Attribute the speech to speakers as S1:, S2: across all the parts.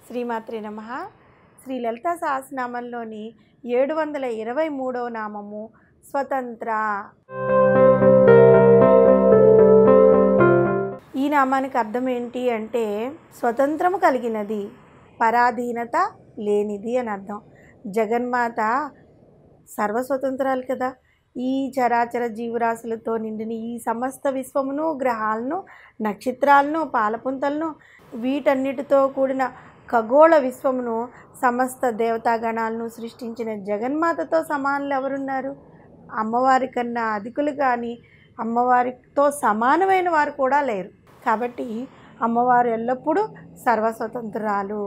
S1: శ్రీమాత్రే నమః. శ్రీ లలితా సహస్రనామంలోని 723వ నామము స్వతంత్ర. ఈ నామానికి అర్థం ఏంటి అంటే స్వతంత్రము కలిగినది, పరాధీనత లేనిది అని అర్థం. జగన్మాత సర్వస్వతంత్రాలు కదా. ఈ చరాచర జీవరాశులతో నిండిన ఈ సమస్త విశ్వమును, గ్రహాలను, నక్షత్రాలను, పాలపుంతలను, వీటన్నిటితో కూడిన ఖగోళ విశ్వమును, సమస్త దేవతాగణాలను సృష్టించిన జగన్మాతతో సమానులు ఎవరున్నారు? అమ్మవారి కన్నా అధికులు కానీ అమ్మవారితో సమానమైన వారు కూడా లేరు. కాబట్టి అమ్మవారు ఎల్లప్పుడూ సర్వస్వతంత్రాలు.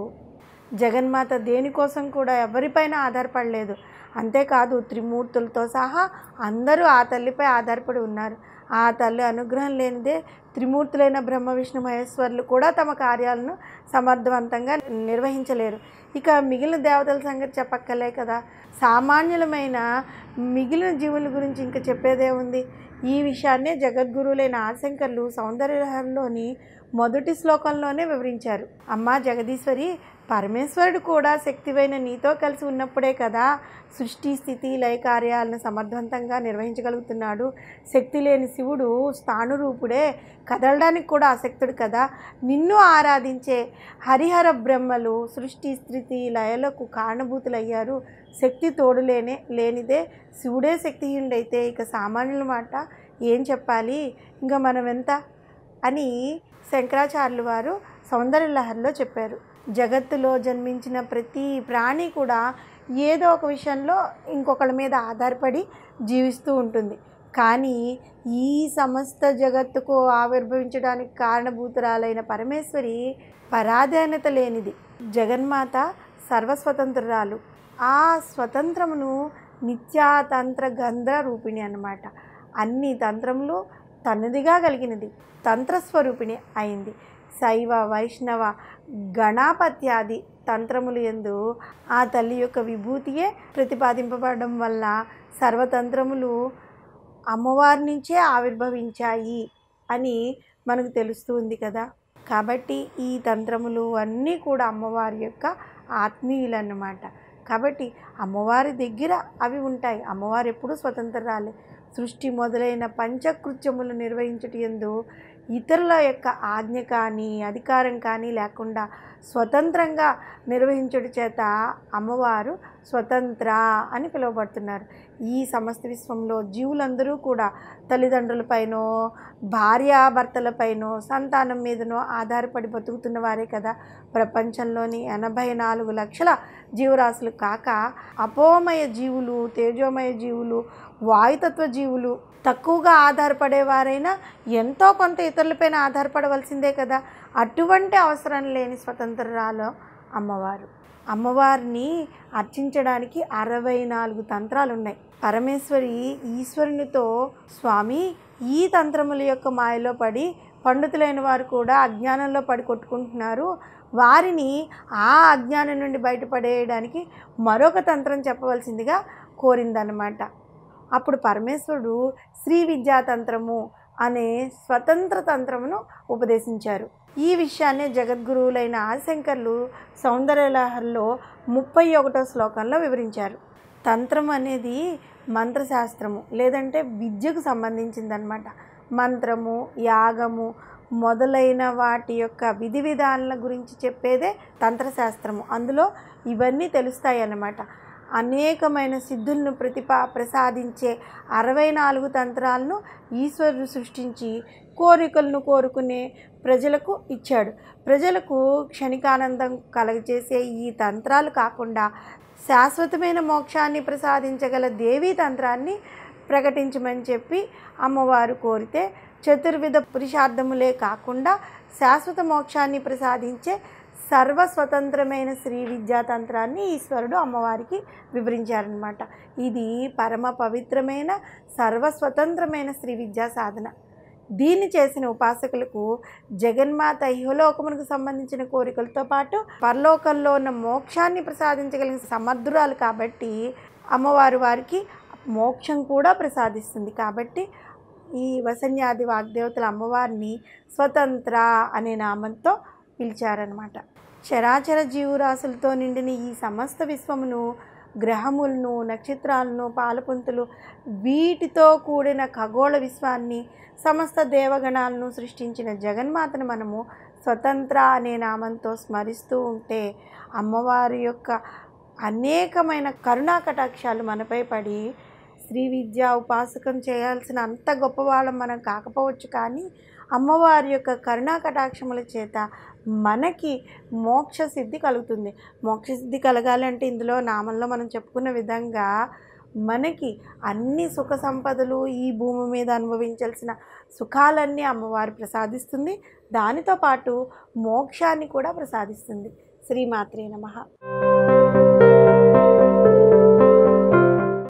S1: జగన్మాత దేనికోసం కూడా ఎవరిపైన ఆధారపడలేదు. అంతేకాదు త్రిమూర్తులతో సహా అందరూ ఆ తల్లిపై ఆధారపడి ఉన్నారు. ఆ తల్లి అనుగ్రహం లేనిదే త్రిమూర్తులైన బ్రహ్మ విష్ణు మహేశ్వరులు కూడా తమ కార్యాలను సమర్థవంతంగా నిర్వహించలేరు. ఇక మిగిలిన దేవతల సంగతి చెప్పక్కర్లే కదా. సామాన్యులమైన మిగిలిన జీవుల గురించి ఇంకా చెప్పేదే ఉంది. ఈ విషయాన్నే జగద్గురువులైన ఆదిశంకరులు సౌందర్యలహరిలోని మొదటి శ్లోకంలోనే వివరించారు. అమ్మా జగదీశ్వరి, పరమేశ్వరుడు కూడా శక్తివైన నీతో కలిసి ఉన్నప్పుడే కదా సృష్టి స్థితి లయ కార్యాలను సమర్థవంతంగా నిర్వహించగలుగుతున్నాడు. శక్తి లేని శివుడు స్థాణురూపుడే, కదలడానికి కూడా అశక్తుడు కదా. నిన్ను ఆరాధించే హరిహర బ్రహ్మలు సృష్టి స్థితి లయలకు కారణభూతులయ్యారు. శక్తి తోడు లేనిదే శివుడే శక్తిహీనుడైతే ఇక సామాన్యుల మాట ఏం చెప్పాలి, ఇంకా మనం ఎంత అని శంకరాచార్యులు వారు సౌందర్యలహరిలో చెప్పారు. జగత్తులో జన్మించిన ప్రతి ప్రాణి కూడా ఏదో ఒక విషయంలో ఇంకొకళ్ళ మీద ఆధారపడి జీవిస్తూ ఉంటుంది. కానీ ఈ సమస్త జగత్తుకు ఆవిర్భవించడానికి కారణభూతురాలైన పరమేశ్వరి పరాధీనత లేనిది. జగన్మాత సర్వస్వతంత్రురాలు. ఆ స్వతంత్రమును నిత్యాతంత్ర గంధ్ర రూపిణి అన్నమాట. అన్ని తంత్రములు తనదిగా కలిగినది, తంత్రస్వరూపిణి అయింది. శైవ వైష్ణవ గణాపత్యాది తంత్రములు యందు ఆ తల్లి యొక్క విభూతియే ప్రతిపాదింపబడడం వల్ల సర్వతంత్రములు అమ్మవారి నుంచే ఆవిర్భవించాయి అని మనకు తెలుస్తుంది కదా. కాబట్టి ఈ తంత్రములు అన్నీ కూడా అమ్మవారి యొక్క ఆత్మీయులు అన్నమాట. కాబట్టి అమ్మవారి దగ్గర అవి ఉంటాయి. అమ్మవారు ఎప్పుడూ స్వతంత్రాలే. సృష్టి మొదలైన పంచకృత్యములు నిర్వహించుటయందు ఇతరుల యొక్క ఆజ్ఞ కానీ అధికారం కానీ లేకుండా స్వతంత్రంగా నిర్వహించుట చేత అమ్మవారు స్వతంత్ర అని పిలువబడుతున్నారు. ఈ సమస్త విశ్వంలో జీవులందరూ కూడా తల్లిదండ్రులపైనో, భార్యాభర్తలపైనో, సంతానం మీదనో ఆధారపడి బతుకుతున్న వారే కదా. ప్రపంచంలోని 84 లక్షల జీవరాశులు కాక అపోమయ జీవులు, తేజోమయ జీవులు, వాయుతత్వ జీవులు తక్కువగా ఆధారపడేవారైనా ఎంతో కొంత ఇతరులపైన ఆధారపడవలసిందే కదా. అటువంటి అవసరం లేని స్వతంత్రాలు అమ్మవారు. అమ్మవారిని అర్చించడానికి 64 తంత్రాలు ఉన్నాయి. పరమేశ్వరి ఈశ్వరునితో, స్వామి ఈ తంత్రముల యొక్క మాయలో పడి పండితులైన వారు కూడా అజ్ఞానంలో పడి కొట్టుకుంటున్నారు, వారిని ఆ అజ్ఞానం నుండి బయటపడేయడానికి మరొక తంత్రం చెప్పవలసిందిగా కోరిందన్నమాట. అప్పుడు పరమేశ్వరుడు శ్రీ విద్యాతంత్రము అనే స్వతంత్ర తంత్రమును ఉపదేశించారు. ఈ విషయాన్నే జగద్గురువులైన ఆదిశంకరులు సౌందర్యలహరిలో 31వ శ్లోకంలో వివరించారు. తంత్రం అనేది మంత్రశాస్త్రము లేదంటే విద్యకు సంబంధించిందనమాట. మంత్రము, యాగము మొదలైన వాటి యొక్క విధి విధానాల గురించి చెప్పేదే తంత్రశాస్త్రము. అందులో ఇవన్నీ తెలుస్తాయి అన్నమాట. అనేకమైన సిద్ధులను ప్రసాదించే 64 తంత్రాలను ఈశ్వరుడు సృష్టించి కోరికలను కోరుకునే ప్రజలకు ఇచ్చాడు. ప్రజలకు క్షణికానందం కలగజేసే ఈ తంత్రాలు కాకుండా శాశ్వతమైన మోక్షాన్ని ప్రసాదించగల దేవీ తంత్రాన్ని ప్రకటించమని చెప్పి అమ్మవారు కోరితే చతుర్విధ పురుషార్థములే కాకుండా శాశ్వత మోక్షాన్ని ప్రసాదించే సర్వస్వతంత్రమైన శ్రీ విద్యాతంత్రాన్ని ఈశ్వరుడు అమ్మవారికి వివరించారనమాట. ఇది పరమ పవిత్రమైన సర్వస్వతంత్రమైన శ్రీ విద్యా సాధన. దీన్ని చేసిన ఉపాసకులకు జగన్మాత ఇహలోకమునకు సంబంధించిన కోరికలతో పాటు పరలోకంలో ఉన్న మోక్షాన్ని ప్రసాదించగలిగిన సమర్థురాలు కాబట్టి అమ్మవారు వారికి మోక్షం కూడా ప్రసాదిస్తుంది. కాబట్టి ఈ వసన్యాది వాగ్దేవతల అమ్మవారిని స్వతంత్ర అనే నామంతో పిలిచారనమాట. చరాచర జీవరాశులతో నిండిన ఈ సమస్త విశ్వమును, గ్రహములను, నక్షత్రాలను, పాలపుంతలు, వీటితో కూడిన ఖగోళ విశ్వాన్ని, సమస్త దేవగణాలను సృష్టించిన జగన్మాతను మనము స్వతంత్ర అనే నామంతో స్మరిస్తూ ఉంటే అమ్మవారి యొక్క అనేకమైన కరుణా కటాక్షాలు మనపై పడి శ్రీ విద్యా ఉపాసకం చేయాల్సిన అంత గొప్పవాళ్ళం మనం కాకపోవచ్చు, కానీ అమ్మవారి యొక్క కరుణా కటాక్షముల చేత మనకి మోక్ష సిద్ధి కలుగుతుంది. మోక్ష సిద్ధి కలగాలంటే ఇందులో నామంలో మనం చెప్పుకున్న విధంగా మనకి అన్ని సుఖ సంపదలు, ఈ భూమి మీద అనుభవించాల్సిన సుఖాలన్నీ అమ్మవారు ప్రసాదిస్తుంది. దానితో పాటు మోక్షాన్ని కూడా ప్రసాదిస్తుంది. శ్రీమాత్రే నమః.